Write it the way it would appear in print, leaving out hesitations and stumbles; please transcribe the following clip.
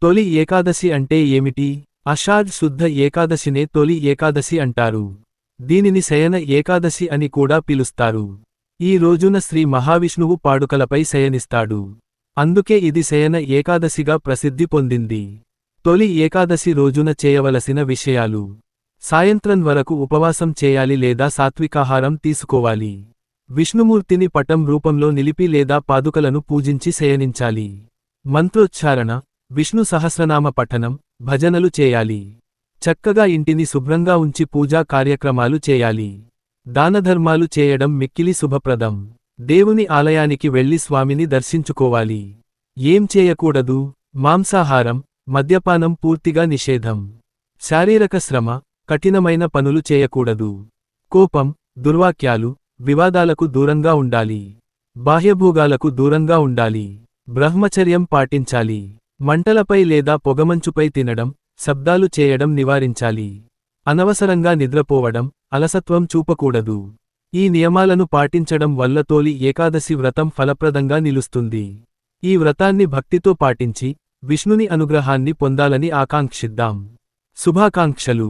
తొలి ఏకాదశి అంటే ఏమిటి? ఆషాఢ్ శుద్ధ ఏకాదశినే తొలి ఏకాదశి అంటారు. దీనిని శయన ఏకాదశి అని కూడా పిలుస్తారు. ఈ రోజున శ్రీ మహావిష్ణువు పాడుకలపై శయనిస్తాడు. అందుకే ఇది శయన ఏకాదశిగా ప్రసిద్ధి పొందింది. తొలి ఏకాదశి రోజున చేయవలసిన విషయాలు: సాయంత్రం వరకు ఉపవాసం చేయాలి లేదా సాత్వికాహారం తీసుకోవాలి. విష్ణుమూర్తిని పటం రూపంలో నిలిపి లేదా పాదుకలను పూజించి శయనించాలి. మంత్రోచ్చారణ, విష్ణు సహస్రనామ పఠనం, భజనలు చేయాలి. చక్కగా ఇంటిని శుభ్రంగా ఉంచి పూజా కార్యక్రమాలు చేయాలి. దానధర్మాలు చేయడం మిక్కిలి శుభప్రదం. దేవుని ఆలయానికి వెళ్లి స్వామిని దర్శించుకోవాలి. ఏం చేయకూడదు? మాంసాహారం, మద్యపానం పూర్తిగా నిషేధం. శారీరక శ్రమ, కఠినమైన పనులు చేయకూడదు. కోపం, దుర్వాక్యాలు, వివాదాలకు దూరంగా ఉండాలి. బాహ్యభోగాలకు దూరంగా ఉండాలి. బ్రహ్మచర్యం పాటించాలి. మంటలపై లేదా పొగమంచుపై తినడం, శబ్దాలు చేయడం నివారించాలి. అనవసరంగా నిద్రపోవడం, అలసత్వం చూపకూడదు. ఈ నియమాలను పాటించడం వల్ల తొలి ఏకాదశి వ్రతం ఫలప్రదంగా నిలుస్తుంది. ఈ వ్రతాన్ని భక్తితో పాటించి, విష్ణుని అనుగ్రహాన్ని పొందాలని ఆకాంక్షిద్దాం. శుభాకాంక్షలు.